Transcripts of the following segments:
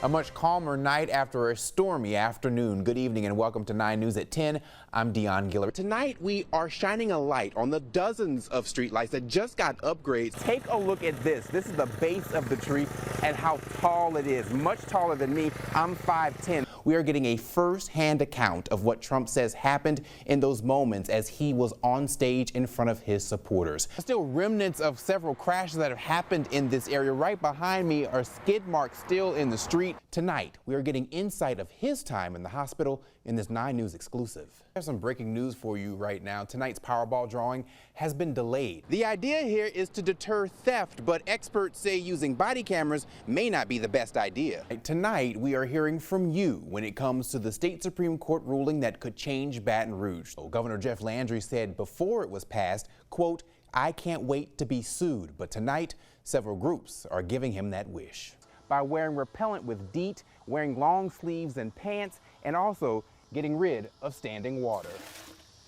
A much calmer night after a stormy afternoon. Good evening and welcome to 9 News at 10. I'm Dion Giller. Tonight we are shining a light on the dozens of streetlights that just got upgrades. Take a look at this. This is the base of the tree and how tall it is. Much taller than me. I'm 5'10". We are getting a first-hand account of what Trump says happened in those moments as he was on stage in front of his supporters. Still remnants of several crashes that have happened in this area. Right behind me are skid marks still in the street. Tonight, we are getting insight of his time in the hospital in this 9 News exclusive. I have some breaking news for you right now. Tonight's Powerball drawing has been delayed. The idea here is to deter theft, but experts say using body cameras may not be the best idea. Tonight, we are hearing from you when it comes to the state Supreme Court ruling that could change Baton Rouge. Governor Jeff Landry said before it was passed, quote, "I can't wait to be sued." But tonight, several groups are giving him that wish by wearing repellent with DEET, wearing long sleeves and pants, and also getting rid of standing water.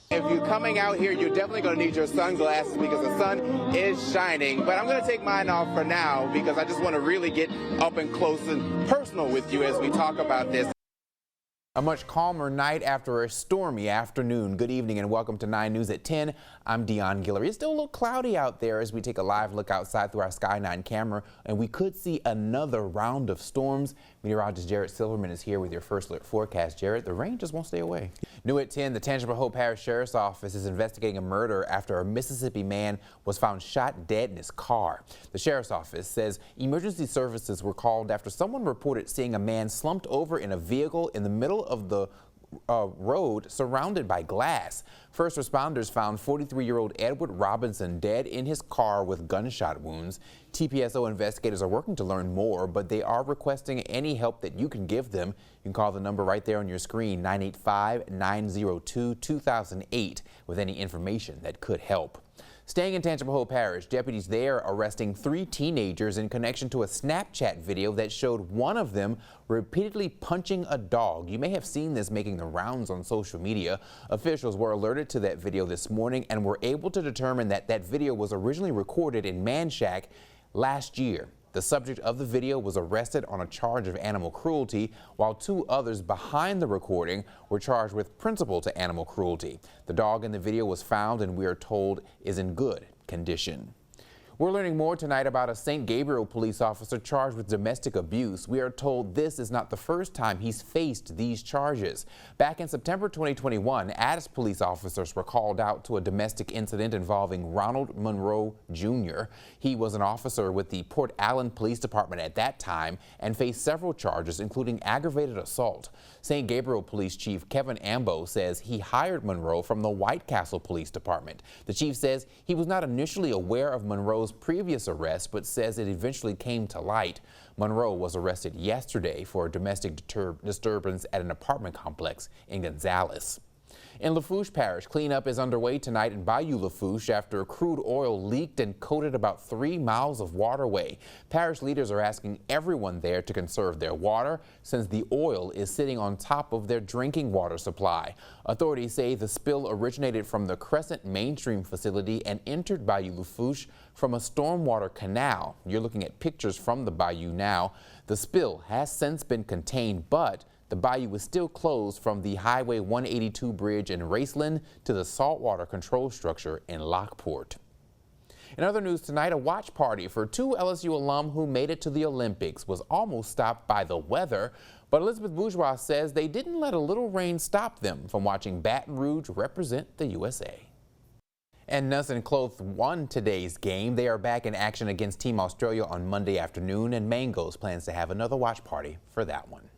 If you're coming out here, you're definitely going to need your sunglasses because the sun is shining. But I'm going to take mine off for now because I just want to really get up and close and personal with you as we talk about this. A much calmer night after a stormy afternoon. Good evening and welcome to 9 News at 10. I'm Dion Guillory. It's still a little cloudy out there as we take a live look outside through our Sky 9 camera, and we could see another round of storms. Meteorologist Jared Silverman is here with your first alert forecast. Jared, the rain just won't stay away. New at 10, the Tangipahoa Hope Parish Sheriff's Office is investigating a murder after a Mississippi man was found shot dead in his car. The Sheriff's Office says emergency services were called after someone reported seeing a man slumped over in a vehicle in the middle of the road surrounded by glass. First responders found 43-year-old Edward Robinson dead in his car with gunshot wounds. TPSO investigators are working to learn more, but they are requesting any help that you can give them. You can call the number right there on your screen, 985-902-2008, with any information that could help. Staying in Tangipahoa Parish, deputies there arresting 3 teenagers in connection to a Snapchat video that showed one of them repeatedly punching a dog. You may have seen this making the rounds on social media. Officials were alerted to that video this morning and were able to determine that that video was originally recorded in Manchac last year. The subject of the video was arrested on a charge of animal cruelty, while 2 others behind the recording were charged with principal to animal cruelty. The dog in the video was found and we are told is in good condition. We're learning more tonight about a St. Gabriel police officer charged with domestic abuse. We are told this is not the first time he's faced these charges. Back in September 2021, Addis police officers were called out to a domestic incident involving Ronald Monroe Jr. He was an officer with the Port Allen Police Department at that time and faced several charges, including aggravated assault. St. Gabriel Police Chief Kevin Ambo says he hired Monroe from the White Castle Police Department. The chief says he was not initially aware of Monroe's previous arrest, but says it eventually came to light. Monroe was arrested yesterday for a domestic disturbance at an apartment complex in Gonzales. In Lafourche Parish, cleanup is underway tonight in Bayou Lafourche after crude oil leaked and coated about 3 miles of waterway. Parish leaders are asking everyone there to conserve their water since the oil is sitting on top of their drinking water supply. Authorities say the spill originated from the Crescent Mainstream facility and entered Bayou Lafourche from a stormwater canal. You're looking at pictures from the bayou now. The spill has since been contained, but the bayou is still closed from the Highway 182 bridge in Raceland to the saltwater control structure in Lockport. In other news tonight, a watch party for 2 LSU alum who made it to the Olympics was almost stopped by the weather, but Elizabeth Bourgeois says they didn't let a little rain stop them from watching Baton Rouge represent the USA. And Nelson Cloth won today's game. They are back in action against Team Australia on Monday afternoon, and Mangos plans to have another watch party for that one.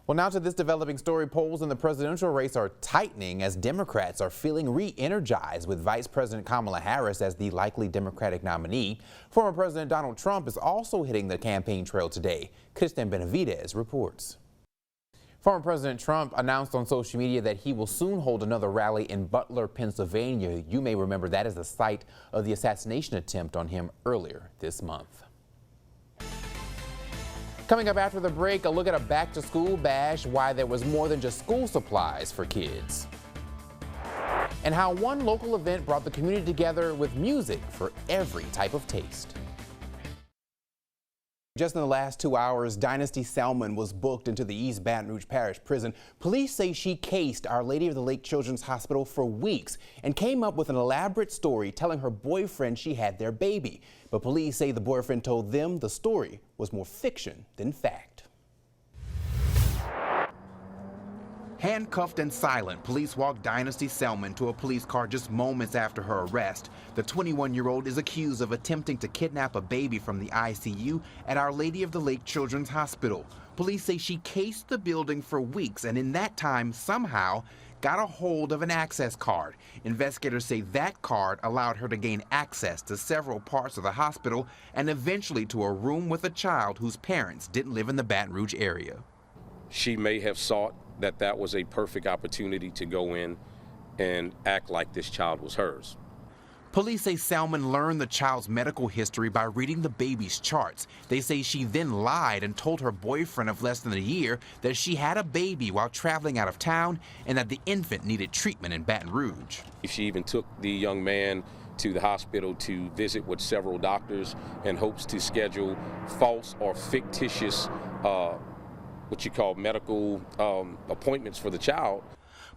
Well, now to this developing story. Polls in the presidential race are tightening as Democrats are feeling re-energized with Vice President Kamala Harris as the likely Democratic nominee. Former President Donald Trump is also hitting the campaign trail today. Kristen Benavidez reports. Former President Trump announced on social media that he will soon hold another rally in Butler, Pennsylvania. You may remember that as the site of the assassination attempt on him earlier this month. Coming up after the break, a look at a back-to-school bash, why there was more than just school supplies for kids, and how one local event brought the community together with music for every type of taste. Just in the last 2 hours, Dynasty Selman was booked into the East Baton Rouge Parish Prison. Police say she cased Our Lady of the Lake Children's Hospital for weeks and came up with an elaborate story telling her boyfriend she had their baby. But police say the boyfriend told them the story was more fiction than fact. Handcuffed and silent, police walked Dynasty Selman to a police car just moments after her arrest. The 21-year-old is accused of attempting to kidnap a baby from the ICU at Our Lady of the Lake Children's Hospital. Police say she cased the building for weeks and in that time somehow got a hold of an access card. Investigators say that card allowed her to gain access to several parts of the hospital and eventually to a room with a child whose parents didn't live in the Baton Rouge area. She may have sought that was a perfect opportunity to go in and act like this child was hers. Police say Selman learned the child's medical history by reading the baby's charts. They say she then lied and told her boyfriend of less than a year that she had a baby while traveling out of town and that the infant needed treatment in Baton Rouge. She even took the young man to the hospital to visit with several doctors in hopes to schedule false or fictitious what you call medical appointments for the child.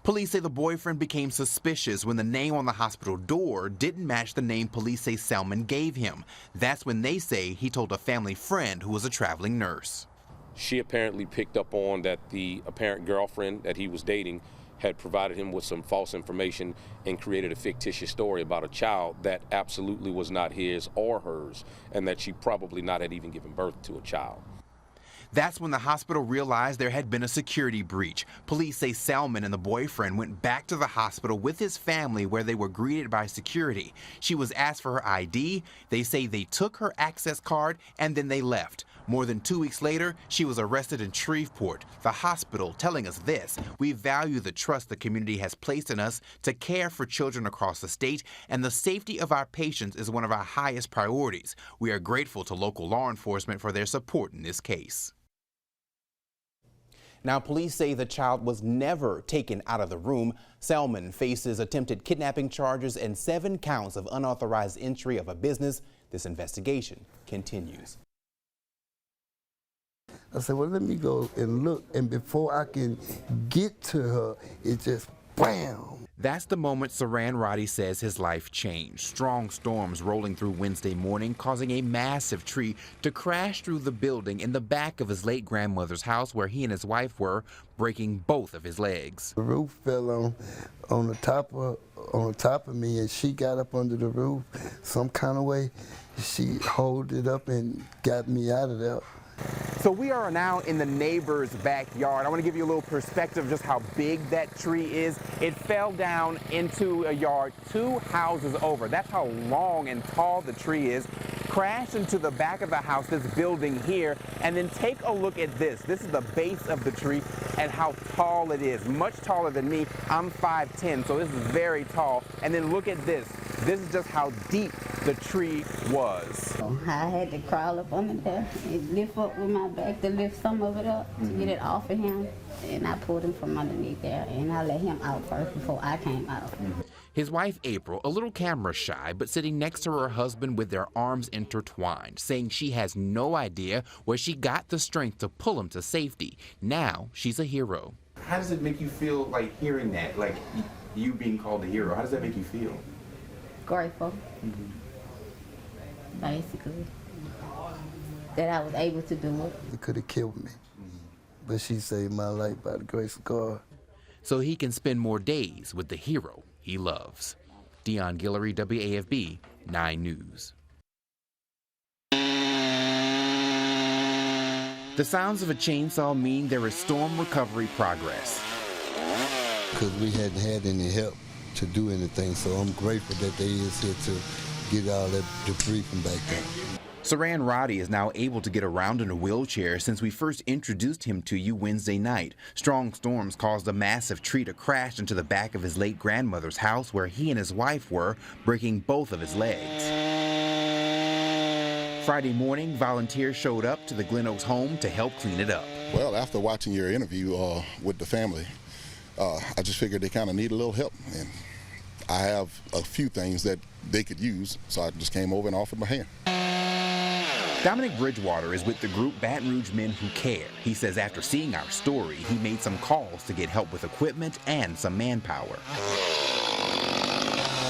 Police say the boyfriend became suspicious when the name on the hospital door didn't match the name police say Selman gave him. That's when they say he told a family friend who was a traveling nurse. She apparently picked up on that the apparent girlfriend that he was dating had provided him with some false information and created a fictitious story about a child that absolutely was not his or hers, and that she probably not had even given birth to a child. That's when the hospital realized there had been a security breach. Police say Selman and the boyfriend went back to the hospital with his family where they were greeted by security. She was asked for her ID. They say they took her access card and then they left. More than 2 weeks later, she was arrested in Shreveport. The hospital telling us this: "We value the trust the community has placed in us to care for children across the state, and the safety of our patients is one of our highest priorities. We are grateful to local law enforcement for their support in this case." Now, police say the child was never taken out of the room. Selman faces attempted kidnapping charges and 7 counts of unauthorized entry of a business. This investigation continues. I said, well, let me go and look. And before I can get to her, it just bam. That's the moment Saran Roddy says his life changed. Strong storms rolling through Wednesday morning, causing a massive tree to crash through the building in the back of his late grandmother's house where he and his wife were, breaking both of his legs. The roof fell on the top of me, and she got up under the roof some kind of way. She held it up and got me out of there. So we are now in the neighbor's backyard. I want to give you a little perspective of just how big that tree is. It fell down into a yard 2 houses over. That's how long and tall the tree is. Crashed into the back of the house, this building here, and then take a look at this. This is the base of the tree and how tall it is. Much taller than me. I'm 5'10", so this is very tall. And then look at this. This is just how deep the tree was. I had to crawl up under there and lift up with my back to lift some of it up to get it off of him. And I pulled him from underneath there and I let him out first before I came out. His wife, April, a little camera shy, but sitting next to her husband with their arms intertwined, saying she has no idea where she got the strength to pull him to safety. Now she's a hero. How does it make you feel, like, hearing that, like you being called a hero? How does that make you feel? Grateful, basically, that I was able to do it. It could have killed me, but she saved my life by the grace of God. So he can spend more days with the hero he loves. Dion Guillory, WAFB 9 News. The sounds of a chainsaw mean there is storm recovery progress. Because we hadn't had any help to do anything, so I'm grateful that they is here to get all that debris from back there. Saran Roddy is now able to get around in a wheelchair since we first introduced him to you Wednesday night. Strong storms caused a massive tree to crash into the back of his late grandmother's house where he and his wife were, breaking both of his legs. Friday morning, volunteers showed up to the Glen Oaks home to help clean it up. Well, after watching your interview with the family, I just figured they kind of need a little help. And I have a few things that they could use, so I just came over and offered my hand. Dominic Bridgewater is with the group Baton Rouge Men Who Care. He says after seeing our story, he made some calls to get help with equipment and some manpower.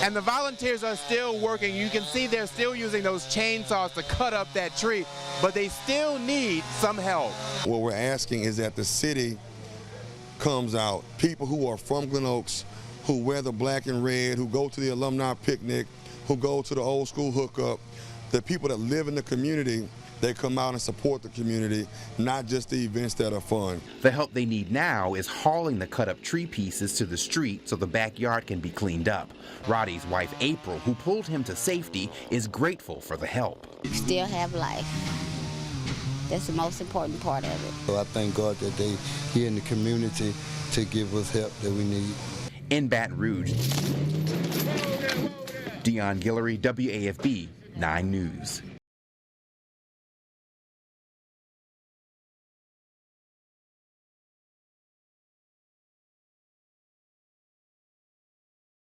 And the volunteers are still working. You can see they're still using those chainsaws to cut up that tree, but they still need some help. What we're asking is that the city comes out, people who are from Glen Oaks, who wear the black and red, who go to the alumni picnic, who go to the old school hookup, the people that live in the community, they come out and support the community, not just the events that are fun. The help they need now is hauling the cut up tree pieces to the street so the backyard can be cleaned up. Roddy's wife, April, who pulled him to safety, is grateful for the help. Still have life. That's the most important part of it. So I thank God that they here in the community to give us help that we need. In Baton Rouge, Dion Guillory, WAFB 9 News.